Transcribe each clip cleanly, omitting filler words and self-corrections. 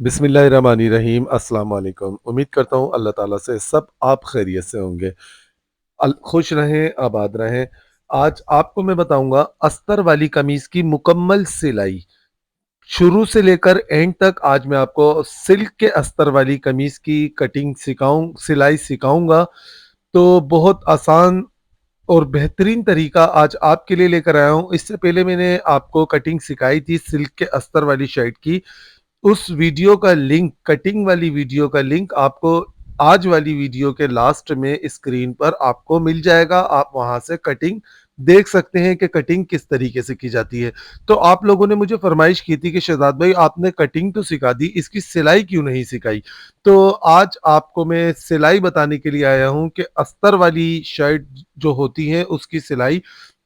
बिस्मिल्लाहिर्रहमानिर्रहीम अस्सलाम वालेकुम। उम्मीद करता हूँ अल्लाह ताला से सब आप खैरियत से होंगे। खुश रहें, आबाद रहें। आज आपको मैं बताऊँगा अस्तर वाली कमीज़ की मुकम्मल सिलाई। शुरू से लेकर एंड तक आज मैं आपको सिल्क के अस्तर वाली कमीज़ की कटिंग सिलाई सिखाऊँगा। तो बहुत आसान और बेहतरीन तरीका आज आपके लिए लेकर आया हूँ। इससे पहले मैंने आपको कटिंग सिखाई थी सिल्क के अस्तर वाली शर्ट की। उस वीडियो का लिंक कटिंग वाली वीडियो का लिंक आपको आज वाली वीडियो के लास्ट में स्क्रीन पर आपको मिल जाएगा। आप वहाँ से कटिंग देख सकते हैं कि कटिंग किस तरीके से की जाती है। तो आप लोगों ने मुझे फ़रमाइश की थी कि शहज़ाद भाई आपने कटिंग तो सिखा दी, इसकी सिलाई क्यों नहीं सिखाई? तो आज आपको मैं सिलाई बताने के लिए आया हूँ कि अस्तर वाली शर्ट जो होती है उसकी सिलाई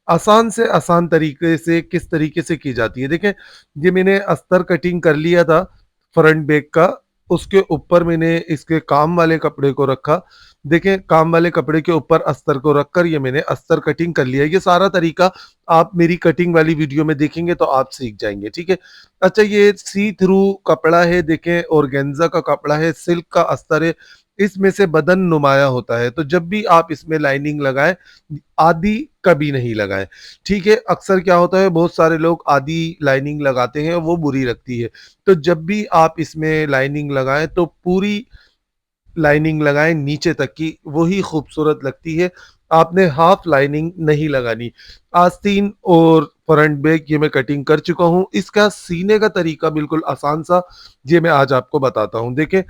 आसान से आसान तरीके से किस तरीके से की जाती है। देखें, ये मैंने अस्तर कटिंग कर लिया था फ्रंट बैक का, उसके ऊपर मैंने इसके काम वाले कपड़े को रखा। देखें, काम वाले कपड़े के ऊपर अस्तर को रखकर ये मैंने अस्तर कटिंग कर लिया। ये सारा तरीका आप मेरी कटिंग वाली वीडियो में देखेंगे तो आप सीख जाएँगे, ठीक है? अच्छा, ये सी थ्रू कपड़ा है, देखें ऑर्गेन्ज़ा का कपड़ा है, सिल्क का अस्तर है, इसमें से बदन नुमाया होता है। तो जब भी आप इसमें लाइनिंग लगाएँ, आधी कभी नहीं लगाएँ। ठीक है, अक्सर क्या होता है बहुत सारे लोग आधी लाइनिंग लगाते हैं, वो बुरी लगती है। तो जब भी आप इसमें लाइनिंग लगाएँ तो पूरी लाइनिंग लगाएँ नीचे तक की, वही खूबसूरत लगती है। आपने हाफ लाइनिंग नहीं लगानी। आस्तीन और फ्रंट बैक ये मैं कटिंग कर चुका हूँ। इसका सीने का तरीका बिल्कुल आसान सा ये मैं आज आपको बताता हूँ। देखें,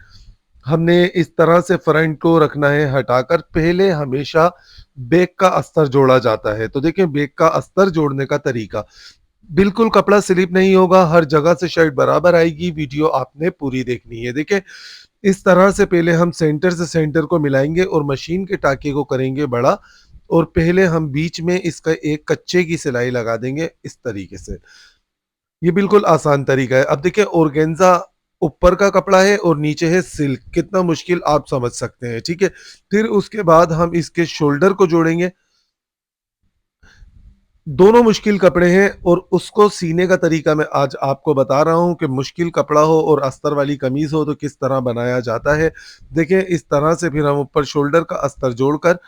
हमने इस तरह से फ्रंट को रखना है हटाकर, पहले हमेशा बैक का अस्तर जोड़ा जाता है। तो देखिए बैक का अस्तर जोड़ने का तरीका, बिल्कुल कपड़ा स्लिप नहीं होगा, हर जगह से शर्ट बराबर आएगी, वीडियो आपने पूरी देखनी है। देखिए, इस तरह से पहले हम सेंटर से सेंटर को मिलाएँगे और मशीन के टाँके को करेंगे बड़ा और पहले हम बीच में इसका एक कच्चे की सिलाई लगा देंगे इस तरीके से। ये बिल्कुल आसान तरीका है। अब देखिए ऑर्गेन्ज़ा ऊपर का कपड़ा है और नीचे है सिल्क, कितना मुश्किल आप समझ सकते हैं, ठीक है? फिर उसके बाद हम इसके शोल्डर को जोड़ेंगे। दोनों मुश्किल कपड़े हैं और उसको सीने का तरीका मैं आज आपको बता रहा हूँ कि मुश्किल कपड़ा हो और अस्तर वाली कमीज़ हो तो किस तरह बनाया जाता है। देखिए, इस तरह से फिर हम ऊपर शोल्डर का अस्तर जोड़कर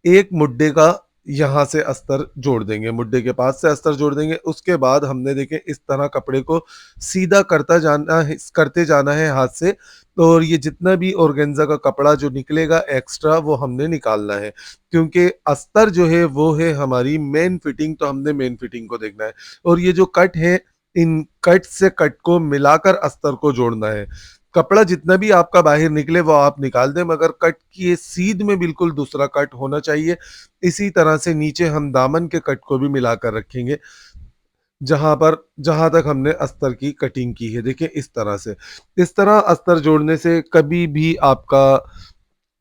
एक मुड्डे का यहाँ से अस्तर जोड़ देंगे, मुड्डे के पास से अस्तर जोड़ देंगे। उसके बाद हमने देखें इस तरह कपड़े को सीधा करते जाना है हाथ से, और ये जितना भी ऑर्गेन्ज़ा का कपड़ा जो निकलेगा एक्स्ट्रा वो हमने निकालना है। क्योंकि अस्तर जो है वो है हमारी मेन फिटिंग, तो हमने मेन फिटिंग को देखना है। और ये जो कट है, इन कट से कट को मिलाकर अस्तर को जोड़ना है। कपड़ा जितना भी आपका बाहर निकले वो आप निकाल दें, मगर कट की सीध में बिल्कुल दूसरा कट होना चाहिए। इसी तरह से नीचे हम दामन के कट को भी मिलाकर रखेंगे, जहाँ तक हमने अस्तर की कटिंग की है। देखिए इस तरह से, इस तरह अस्तर जोड़ने से कभी भी आपका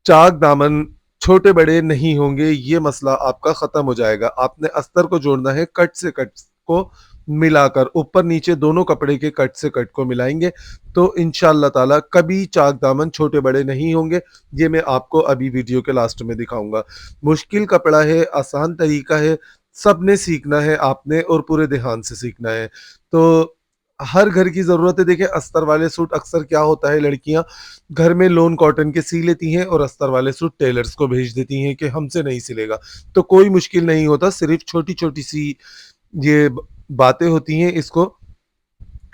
चाक दामन छोटे-बड़े नहीं होंगे, ये मसला आपका ख़त्म हो जाएगा। आपने अस्तर को जोड़ना है कट से कट को मिलाकर, ऊपर-नीचे दोनों कपड़े के कट से कट को मिलाएँगे, तो इंशाअल्लाह ताला कभी चाक दामन छोटे-बड़े नहीं होंगे। ये मैं आपको अभी वीडियो के लास्ट में दिखाऊँगा। मुश्किल कपड़ा है, आसान तरीका है, सबने सीखना है आपने और पूरे ध्यान से सीखना है। तो हर घर की ज़रूरत है। देखिए अस्तर वाले सूट अक्सर क्या होता है, लड़कियाँ घर में लोन कॉटन के सी लेती हैं और अस्तर वाले सूट टेलर्स को भेज देती हैं कि हमसे नहीं सिलेगा। तो कोई मुश्किल नहीं होता, सिर्फ़ छोटी-छोटी सी ये ब बातें होती हैं इसको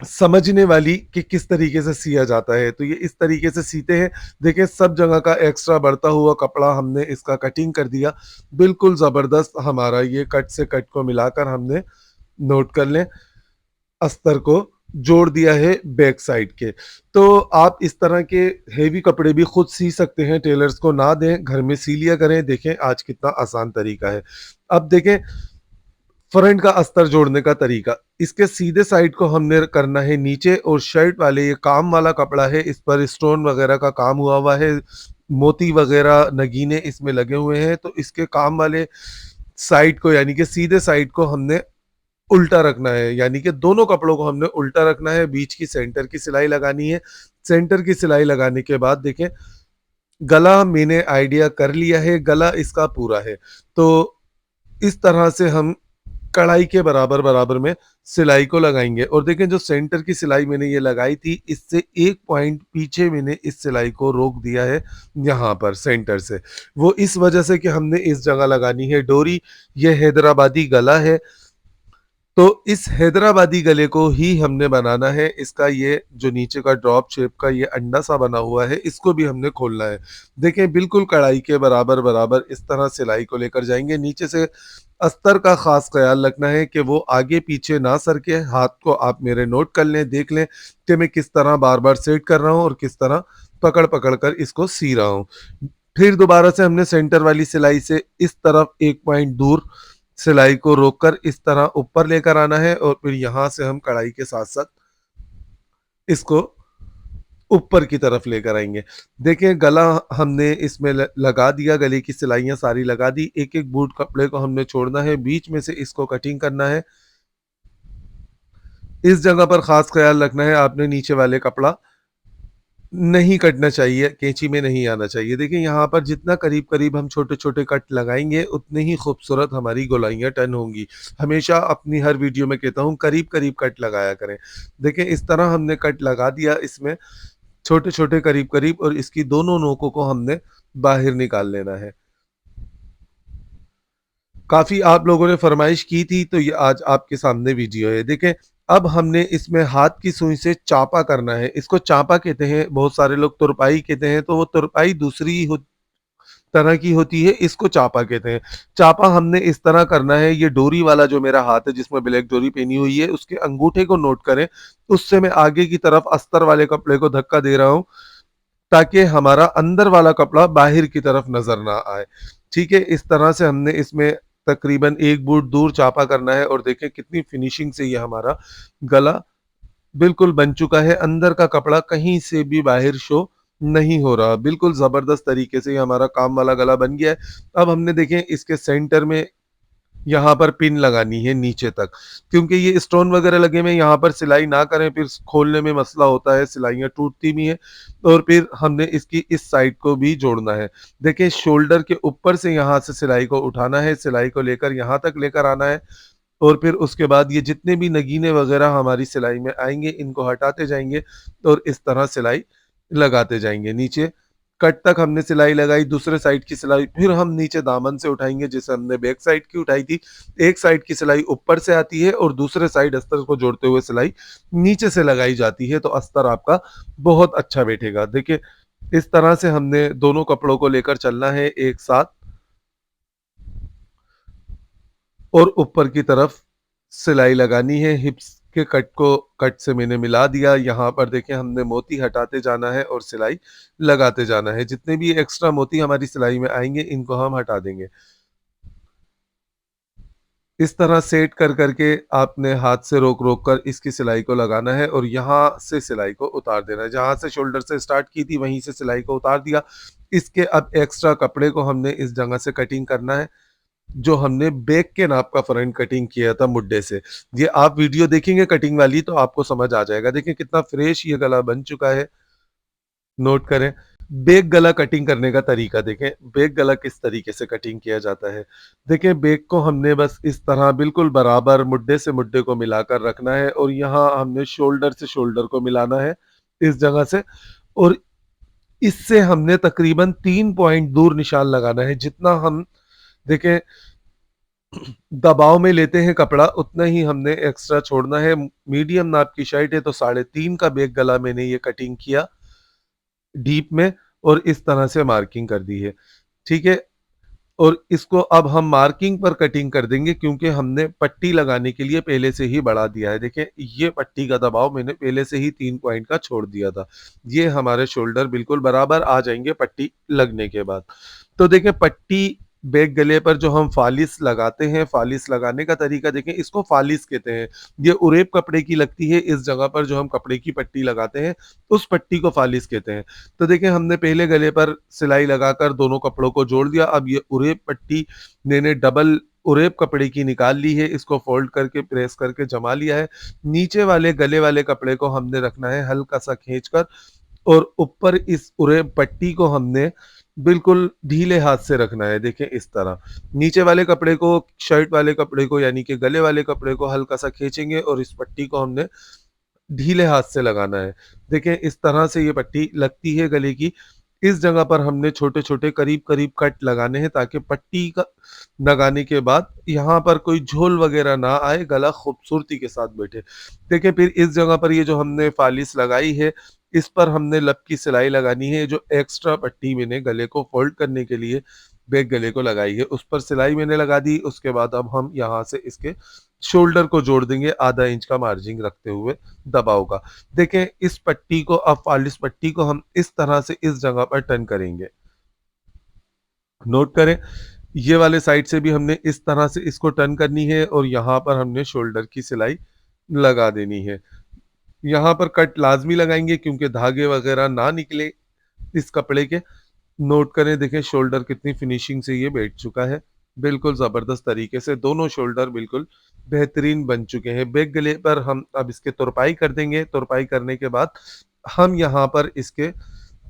समझने वाली कि किस तरीके से सिया जाता है। तो ये इस तरीके से सीते हैं। देखिए सब जगह का एक्स्ट्रा बढ़ता हुआ कपड़ा हमने इसका कटिंग कर दिया। बिल्कुल ज़बरदस्त हमारा ये कट से कट को मिलाकर हमने, नोट कर लें, अस्तर को जोड़ दिया है बैक साइड के। तो आप इस तरह के हेवी कपड़े भी खुद सी सकते हैं, टेलर्स को ना दें, घर में सी लिया करें। देखें आज कितना आसान तरीका है। अब देखें फ्रंट का अस्तर जोड़ने का तरीका, इसके सीधे साइड को हमने करना है नीचे और शर्ट वाले ये काम वाला कपड़ा है, इस पर स्टोन वगैरह का काम हुआ है, मोती वगैरह नगीने इसमें लगे हुए हैं। तो इसके काम वाले साइड को यानी कि सीधे साइड को हमने उल्टा रखना है, यानी कि दोनों कपड़ों को हमने उल्टा रखना है। बीच की सेंटर की सिलाई लगानी है। सेंटर की सिलाई लगाने के बाद देखें, गला मैंने आइडिया कर लिया है, गला इसका पूरा है। तो इस तरह से हम कढ़ाई के बराबर-बराबर में सिलाई को लगाएँगे और देखें जो सेंटर की सिलाई मैंने ये लगाई थी, इससे 1 पॉइंट पीछे मैंने इस सिलाई को रोक दिया है यहाँ पर सेंटर से। वो इस वजह से कि हमने इस जगह लगानी है डोरी, ये हैदराबादी गला है, तो इस हैदराबादी गले को ही हमने बनाना है। इसका ये जो नीचे का ड्रॉप शेप का ये अंडा सा बना हुआ है, इसको भी हमने खोलना है। देखें बिल्कुल कढ़ाई के बराबर-बराबर इस तरह सिलाई को लेकर जाएँगे। नीचे से अस्तर का ख़ास ख़्याल रखना है कि वो आगे-पीछे ना सरके। हाथ को आप मेरे नोट कर लें, देख लें कि मैं किस तरह बार-बार सेट कर रहा हूँ और किस तरह पकड़-पकड़ कर इसको सी रहा हूँ। फिर दोबारा से हमने सेंटर वाली सिलाई से इस तरफ 1 पॉइंट दूर सिलाई को रोककर इस तरह ऊपर लेकर आना है और फिर यहाँ से हम कढ़ाई के साथ-साथ इसको ऊपर की तरफ लेकर आएँगे। देखिए गला हमने इसमें लगा दिया, गले की सिलाइयाँ सारी लगा दी। एक-एक बूट कपड़े को हमने छोड़ना है, बीच में से इसको कटिंग करना है। इस जगह पर ख़ास ख़्याल रखना है, आपने नीचे वाले कपड़ा नहीं कटना चाहिए, कैंची में नहीं आना चाहिए। देखिए यहाँ पर जितना करीब-करीब हम छोटे-छोटे कट लगाएँगे, उतनी ही खूबसूरत हमारी गोलाइयाँ टर्न होंगी। हमेशा अपनी हर वीडियो में कहता हूँ करीब-करीब कट लगाया करें। देखिए इस तरह हमने कट लगा दिया इसमें छोटे-छोटे करीब-करीब और इसकी दोनों नोकों को हमने बाहर निकाल लेना है। काफ़ी आप लोगों ने फ़रमाइश की थी तो ये आज आपके सामने वीडियो है। देखें अब हमने इसमें हाथ की सुई से चापा करना है। इसको चापा कहते हैं, बहुत सारे लोग तुरपाई कहते हैं, तो वो तुरपाई दूसरी तरह की होती है, इसको चापा कहते हैं। चापा हमने इस तरह करना है, ये डोरी वाला जो मेरा हाथ है जिसमें ब्लैक डोरी पहनी हुई है, उसके अंगूठे को नोट करें, उससे मैं आगे की तरफ अस्तर वाले कपड़े को धक्का दे रहा हूँ, ताकि हमारा अंदर वाला कपड़ा बाहर की तरफ नज़र ना आए। ठीक है? इस तरह से हमने इसमें तकरीबन 1 फुट दूर चापा करना है और देखें कितनी फिनिशिंग से ये हमारा गला बिल्कुल बन चुका है। अंदर का कपड़ा कहीं से भी बाहर शो नहीं हो रहा। बिल्कुल ज़बरदस्त तरीके से ये हमारा काम वाला गला बन गया है। अब हमने देखें इसके सेंटर में यहाँ पर पिन लगानी है नीचे तक, क्योंकि ये स्टोन वगैरह लगे हुए हैं, यहाँ पर सिलाई ना करें फिर खोलने में मसला होता है, सिलाइयाँ टूटती भी हैं और फिर हमने इसकी इस साइड को भी जोड़ना है। देखिए शोल्डर के ऊपर से यहाँ से सिलाई को उठाना है, सिलाई को लेकर यहाँ तक लेकर आना है और फिर उसके बाद ये जितने भी नगीने वगैरह हमारी सिलाई में आएँगे, इनको हटाते जाएँगे और इस तरह सिलाई लगाते जाएँगे। नीचे कट तक हमने सिलाई लगाई, दूसरे साइड की सिलाई फिर हम नीचे दामन से उठाएँगे जैसे हमने बैक साइड की उठाई थी। एक साइड की सिलाई ऊपर से आती है और दूसरे साइड अस्तर को जोड़ते हुए सिलाई नीचे से लगाई जाती है, तो अस्तर आपका बहुत अच्छा बैठेगा। देखिए, इस तरह से हमने दोनों कपड़ों को लेकर चलना है एक साथ और ऊपर की तरफ सिलाई लगानी है। हिप्स के कट को कट से मैंने मिला दिया। यहाँ पर देखें हमने मोती हटाते जाना है और सिलाई लगाते जाना है। जितने भी एक्स्ट्रा मोती हमारी सिलाई में आएँगे, इनको हम हटा देंगे। इस तरह सेट कर के आपने हाथ से रोक-रोक कर इसकी सिलाई को लगाना है और यहाँ से सिलाई को उतार देना है। जहाँ से शोल्डर से स्टार्ट की थी, वहीं से सिलाई को उतार दिया। इसके अब एक्स्ट्रा कपड़े को हमने इस जगह से कटिंग करना है। जो हमने बैक के नाप का फ्रंट कटिंग किया था मुड्डे से। ये आप वीडियो देखेंगे कटिंग वाली तो आपको समझ आ जाएगा। देखिए कितना फ्रेश ये गला बन चुका है, नोट करें। बैक गला कटिंग करने का तरीका देखें, बैक गला किस तरीके से कटिंग किया जाता है। देखें बैक को हमने बस इस तरह बिल्कुल बराबर मुड्डे से मुड्डे को मिलाकर रखना है और यहाँ हमने शोल्डर से शोल्डर को मिलाना है, इस जगह से और इससे हमने तकरीबन 3 पॉइंट दूर निशान लगाना है। जितना हम देखें दबाव में लेते हैं कपड़ा उतना ही हमने एक्स्ट्रा छोड़ना है। मीडियम नाप की शर्ट है तो 3.5 का बैक गला मैंने ये कटिंग किया डीप में और इस तरह से मार्किंग कर दी है। ठीक है? और इसको अब हम मार्किंग पर कटिंग कर देंगे क्योंकि हमने पट्टी लगाने के लिए पहले से ही बढ़ा दिया है। देखिए ये पट्टी का दबाव मैंने पहले से ही 3 पॉइंट का छोड़ दिया था। ये हमारे शोल्डर बिल्कुल बराबर आ जाएँगे पट्टी लगने के बाद। तो देखिए पट्टी बैक गले पर जो हम फ़ालिस लगाते हैं, फ़ालिस लगाने का तरीका देखें, इसको फ़ालिस कहते हैं। ये उरेब कपड़े की लगती है, इस जगह पर जो हम कपड़े की पट्टी लगाते हैं, उस पट्टी को फ़ालिस कहते हैं। तो देखिए हमने पहले गले पर सिलाई लगाकर दोनों कपड़ों को जोड़ दिया। अब ये उरेब पट्टी मैंने डबल उरेब कपड़े की निकाल ली है, इसको फ़ोल्ड करके प्रेस करके जमा लिया है। नीचे वाले गले वाले कपड़े को हमने रखना है हल्का-सा खींच कर और ऊपर इस उरेब पट्टी को हमने बिल्कुल ढीले हाथ से रखना है, देखें इस तरह। नीचे वाले कपड़े को, शर्ट वाले कपड़े को यानी कि गले वाले कपड़े को हल्का-सा खींचेंगे और इस पट्टी को हमने ढीले हाथ से लगाना है। देखें इस तरह से ये पट्टी लगती है गले की। इस जगह पर हमने छोटे-छोटे करीब-करीब कट लगाने हैं ताकि पट्टी का लगाने के बाद यहाँ पर कोई झोल वगैरह ना आए, गला खूबसूरती के साथ बैठे। देखिए फिर इस जगह पर ये जो हमने फ़ालिस लगाई है, इस पर हमने लब की सिलाई लगानी है। जो एक्स्ट्रा पट्टी मैंने गले को फ़ोल्ड करने के लिए बैक गले को लगाई है, उस पर सिलाई मैंने लगा दी। उसके बाद अब हम यहाँ से इसके शोल्डर को जोड़ देंगे आधा इंच का मार्जिन रखते हुए दबाव का। देखें इस पट्टी को, अब फ़ालिस पट्टी को हम इस तरह से इस जगह पर टर्न करेंगे। नोट करें, ये वाले साइड से भी हमने इस तरह से इसको टर्न करनी है और यहाँ पर हमने शोल्डर की सिलाई लगा देनी है। यहाँ पर कट लाज़मी लगाएँगे क्योंकि धागे वगैरह ना निकले इस कपड़े के। नोट करें, देखें शोल्डर कितनी फिनिशिंग से ये बैठ चुका है। बिल्कुल ज़बरदस्त तरीके से दोनों शोल्डर बिल्कुल बेहतरीन बन चुके हैं। बैक गले पर हम अब इसके तुरपाई कर देंगे। तुरपाई करने के बाद हम यहाँ पर इसके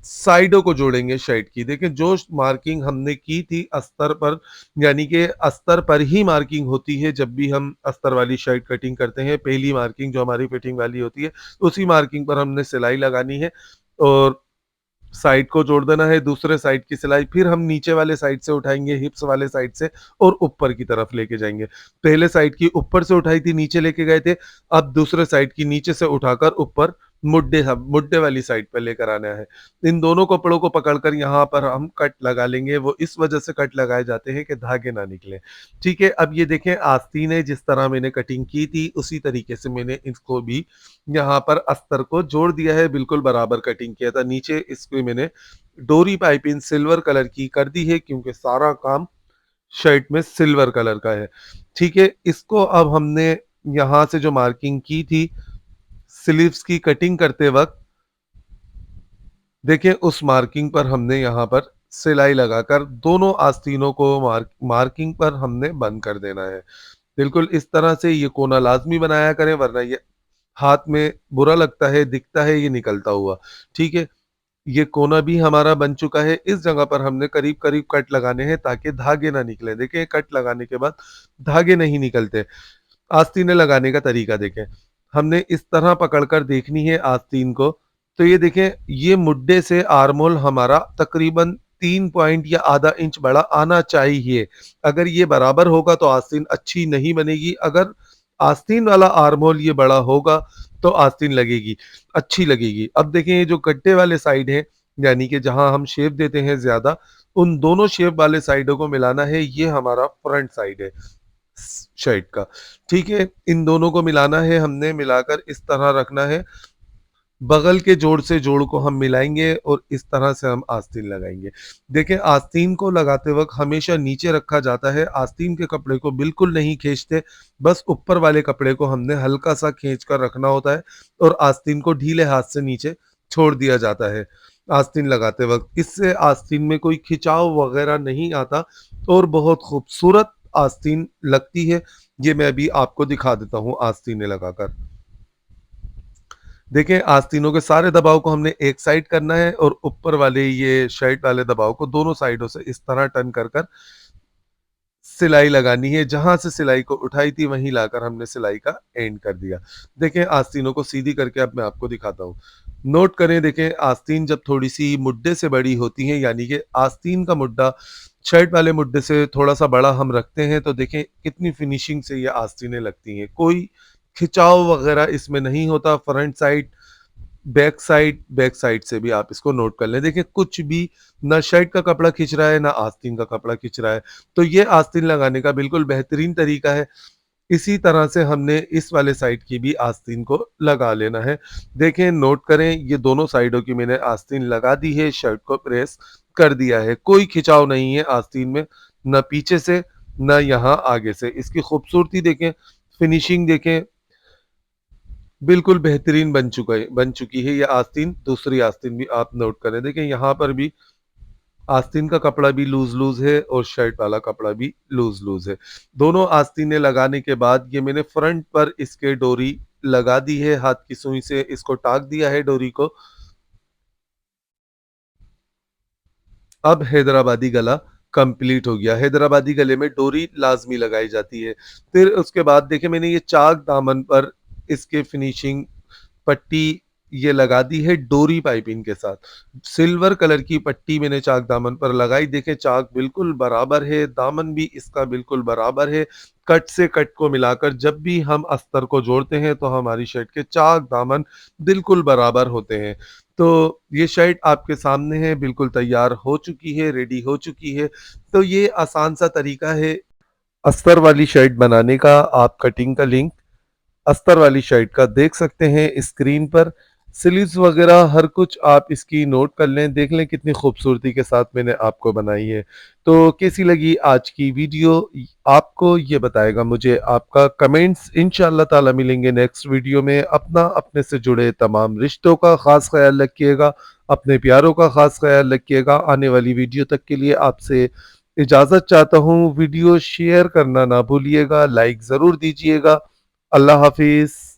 साइडों को जोड़ेंगे शर्ट की। देखिए जो मार्किंग हमने की थी अस्तर पर, यानी कि अस्तर पर ही मार्किंग होती है जब भी हम अस्तर वाली शर्ट कटिंग करते हैं। पहली मार्किंग जो हमारी फिटिंग वाली होती है, उसी मार्किंग पर हमने सिलाई लगानी है और साइड को जोड़ देना है। दूसरे साइड की सिलाई फिर हम नीचे वाले साइड से उठाएँगे, हिप्स वाले साइड से, और ऊपर की तरफ लेके जाएँगे। पहले साइड की ऊपर से उठाई थी, नीचे लेके गए थे, अब दूसरे साइड की नीचे से उठाकर ऊपर मुड्डे वाली साइड पे लेकर आना है। इन दोनों कपड़ों को पकड़कर यहाँ पर हम कट लगा लेंगे। वो इस वजह से कट लगाए जाते हैं कि धागे ना निकलें। ठीक है, अब ये देखें आस्तीन है, जिस तरह मैंने कटिंग की थी उसी तरीके से मैंने इसको भी यहाँ पर अस्तर को जोड़ दिया है, बिल्कुल बराबर कटिंग किया था। नीचे इसमें मैंने डोरी पाइपिंग सिल्वर कलर की कर दी है क्योंकि सारा काम शर्ट में सिल्वर कलर का है। ठीक है, इसको अब हमने यहाँ से जो मार्किंग की थी स्लीव्स की कटिंग करते वक़्त, देखिए उस मार्किंग पर हमने यहाँ पर सिलाई लगाकर दोनों आस्तीनों को मार्किंग पर हमने बंद कर देना है। बिल्कुल इस तरह से ये कोना लाज़मी बनाया करें वरना ये हाथ में बुरा लगता है, दिखता है ये निकलता हुआ। ठीक है? ये कोना भी हमारा बन चुका है। इस जगह पर हमने करीब-करीब कट लगाने हैं ताकि धागे ना निकलें। देखिए कट लगाने के बाद धागे नहीं निकलते। आस्तीनें लगाने का तरीका देखें। हमने इस तरह पकड़कर देखनी है आस्तीन को, तो ये देखें ये मुड्डे से आर्महोल हमारा तकरीबन 3 पॉइंट या आधा इंच बड़ा आना चाहिए। अगर ये बराबर होगा तो आस्तीन अच्छी नहीं बनेगी। अगर आस्तीन वाला आर्महोल ये बड़ा होगा तो आस्तीन लगेगी, अच्छी लगेगी। अब देखें ये जो गड्ढे वाले साइड हैं, यानी कि जहाँ हम शेप देते हैं ज़्यादा, उन दोनों शेप वाले साइडों को मिलाना है। ये हमारा फ्रंट साइड है शर्ट का। ठीक है, इन दोनों को मिलाना है हमने, मिलाकर इस तरह रखना है। बगल के जोड़ से जोड़ को हम मिलाएँगे और इस तरह से हम आस्तीन लगाएँगे। देखें आस्तीन को लगाते वक़्त हमेशा नीचे रखा जाता है, आस्तीन के कपड़े को बिल्कुल नहीं खींचते, बस ऊपर वाले कपड़े को हमने हल्का-सा खींच कर रखना होता है और आस्तीन को ढीले हाथ से नीचे छोड़ दिया जाता है, आस्तीन लगाते वक़्त। इससे आस्तीन में कोई खिंचाव वग़ैरह नहीं आता और बहुत खूबसूरत आस्तीन लगती है। ये मैं अभी आपको दिखा देता हूँ आस्तीनें लगाकर। देखें आस्तीनों के सारे दबाव को हमने एक साइड करना है और ऊपर वाले ये शर्ट वाले दबाव को दोनों साइडों से इस तरह टर्न कर कर सिलाई लगानी है। जहाँ से सिलाई को उठाई थी वहीं लाकर हमने सिलाई का एंड कर दिया। देखें आस्तीनों को सीधी करके अब मैं आपको दिखाता हूँ। नोट करें, देखें आस्तीन जब थोड़ी-सी मुड्डे से बड़ी होती हैं, यानी कि आस्तीन का मुड्डा शर्ट वाले मुड्डे से थोड़ा-सा बड़ा हम रखते हैं, तो देखें कितनी फिनिशिंग से ये आस्तीनें लगती हैं। कोई खिंचाव वगैरह इसमें नहीं होता। फ्रंट साइड, बैक साइड से भी आप इसको नोट कर लें। देखिए कुछ भी, ना शर्ट का कपड़ा खिंच रहा है, ना आस्तीन का कपड़ा खिंच रहा है। तो ये आस्तीन लगाने का बिल्कुल बेहतरीन तरीका है। इसी तरह से हमने इस वाले साइड की भी आस्तीन को लगा लेना है। देखें नोट करें, ये दोनों साइडों की मैंने आस्तीन लगा दी है, शर्ट को प्रेस कर दिया है। कोई खिंचाव नहीं है आस्तीन में, ना पीछे से, ना यहाँ आगे से। इसकी खूबसूरती देखें, फिनिशिंग देखें, बिल्कुल बेहतरीन बन चुकी है ये आस्तीन। दूसरी आस्तीन भी आप नोट करें। देखें यहाँ पर भी आस्तीन का कपड़ा भी लूज़-लूज़ है और शर्ट वाला कपड़ा भी लूज़-लूज़ है। दोनों आस्तीनें लगाने के बाद ये मैंने फ्रंट पर इसके डोरी लगा दी है, हाथ की सुई से इसको टाँक दिया है डोरी को। अब हैदराबादी गला कंप्लीट हो गया। हैदराबादी गले में डोरी लाज़मी लगाई जाती है। फिर उसके बाद देखिए मैंने ये चाक दामन पर इसके फिनिशिंग पट्टी ये लगा दी है डोरी पाइपिंग के साथ। सिल्वर कलर की पट्टी मैंने चाक दामन पर लगाई। देखिए चाक बिल्कुल बराबर है, दामन भी इसका बिल्कुल बराबर है। कट से कट को मिलाकर जब भी हम अस्तर को जोड़ते हैं तो हमारी शर्ट के चाक दामन बिल्कुल बराबर होते हैं। तो ये शर्ट आपके सामने है, बिल्कुल तैयार हो चुकी है, रेडी हो चुकी है। तो ये आसान सा तरीका है अस्तर वाली शर्ट बनाने का। आप कटिंग का लिंक अस्तर वाली शर्ट का देख सकते हैं स्क्रीन पर। स्लीव्स वगैरह हर कुछ आप इसकी नोट कर लें, देख लें कितनी खूबसूरती के साथ मैंने आपको बनाई है। तो कैसी लगी आज की वीडियो आपको ये बताएगा मुझे आपका कमेंट्स। इंशाअल्लाह ताला मिलेंगे नेक्स्ट वीडियो में। अपना अपने से जुड़े तमाम रिश्तों का खास ख्याल रखिएगा, अपने प्यारों का खास ख्याल रखिएगा। आने वाली वीडियो तक के लिए आपसे इजाज़त चाहता हूँ। वीडियो शेयर करना ना भूलिएगा, लाइक ज़रूर दीजिएगा। अल्लाह हाफिज़।